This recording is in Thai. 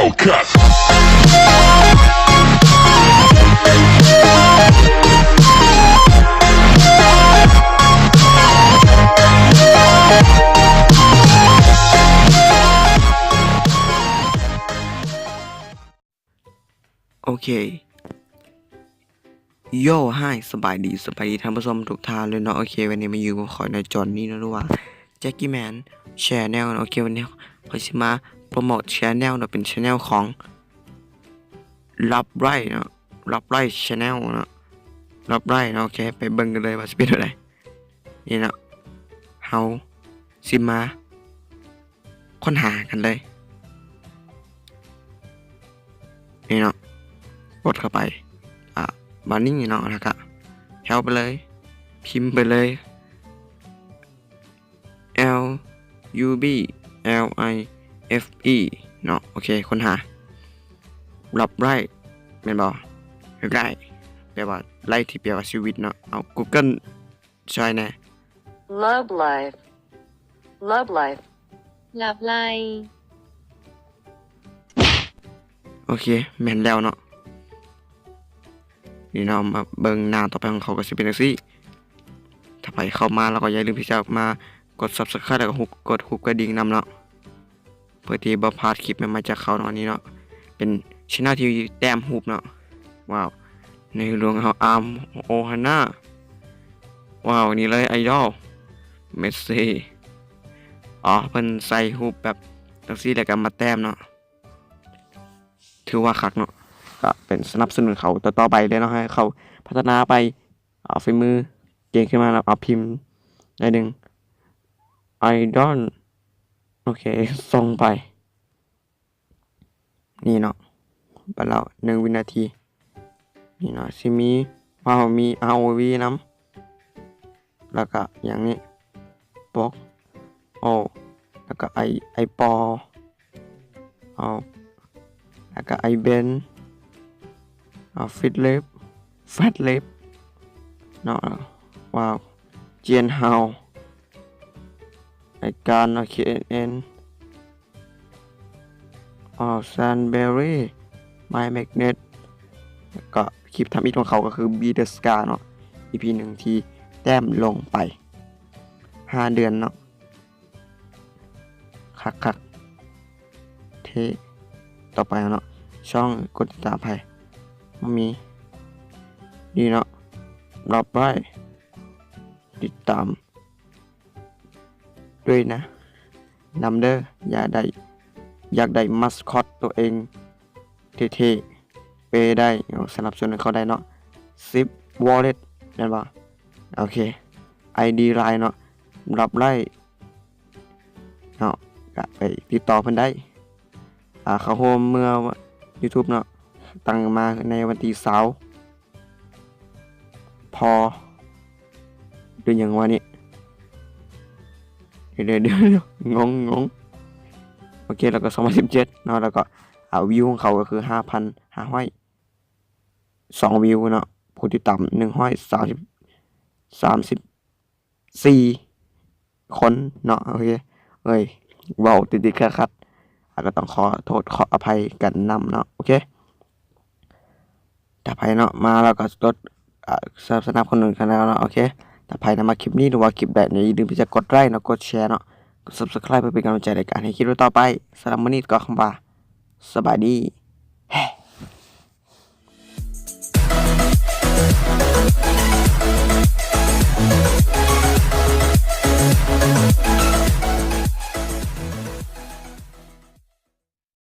Hellcat โอเคโย่ให้สบายดีท่านผู้ชมทุกท่านเลยเนาะโอเควันนี้มาอยู่กับขอยในจอนนี่นะรู้ว่าแจ็คกี้แมนแชร์แนลโอเควันนี้เขาจะมาโปรโมทแชร์แนลเนาะเป็นแชร์แนลของรับไรเนาะรับไรแชร์แนลเนาะรับไรเนาะโอเคไปเบิ่งกันเลยว่าจะเป็นอะไรนี่เนาะเฮาสิมาค้นหากันเลยนี่เนาะกดเข้าไปบาร์นิ่งเนาะนะครับแฮลไปเลยพิมพ์ไปเลย L U B L I F E เนาะโอเคค้นหารับไร่เป็นบ่ไร่แปลว่าไร่ที่แปลว่าชีวิตเนาะเอา Google ใช่แน่ Love life. Love life. หลับไหล โอเคแม่นแล้วเนาะนี่เนาะมาเบิ่งหน้าต่อไปของเขาก็สิเป็นจังซี่ถ้าไปเข้ามาแล้วก็อย่าลืมที่จะมากด Subscribe แล้วก็กดหุบกระดิ่งนำเนาะเพื่อที่บ่พลาดคลิปใหม่ๆจากเขาเนาะนี่เนาะเป็นช่องที่แต้มหุบเนาะว้าวในหลวงเอาอาร์มโอฮาน่าว้าวนี่เลยไอดอลเมสซี่เพิ่นใส่หุบแบบจังซี่แล้วก็มาแต้มเนาะถือว่าคักเนาะก็เป็นสนับสนุนเขาต่อไปเลยเนาะให้เขาพัฒนาไปฝีมือเก่งขึ้นมาแล้วพิมพ์ได้หนึ่งไอดอลโอเคส่งไปนี่เนาะไปแล้ว1 วินาทีนี่เนาะสิมีว้าวมี ROV น้ำแล้วก็อย่างนี้บล็อกแล้วก็ไอปอแล้วก็ไอเบนฟิตเล็บแฟตเล็บเนาะว้าวเจียนฮาวไอการKNNแซนเบอรี่ไมแมกเนตก็คลิปทำอิทของเขาก็คือ Be The Scar เนาะ EP 1ที่แต้มลงไป5 เดือนเนาะคักเทต่อไปเนาะช่องกดติดตามไปมันมีดีเนาะรับไว้ติดตามด้วยนะนำเด้ออยากได้มัสคอตตัวเองเท่ๆเปได้สนับสนุนเขาได้เนาะ10 wallet นั่นป่ะโอเค ID ไลน์เนาะรับไล่เนาะก็ไปติดต่อเพิ่นได้เขาโฮมเมื่อ YouTube เนาะตั้งมาในวันที่เสาร์พอดูอย่างว่านี้เดี๋ยวงงโอเคแล้วก็2017เนาะแล้วก็วิวของเขาก็คือ 5,502 วิวเนาะผู้ติดตาม134 คนเนาะโอเคเว้าติดๆคัดก็ต้องขอโทษขออภัยกันนำเนาะโอเคถ้าใครเนาะมาแล้วก็ลดสนับสนุนกันแล้วเนาะโอเคถ้าใครนำมาคลิปนี้หรือว่าคลิปใดเนี่ยอย่าลืมที่จะกดไลค์เนาะกดแชร์เนาะกด Subscribe เพื่อเป็นกำลังใจในการให้คลิปต่อไปสำหรับมื้อนี้ก็คำว่าสบายดี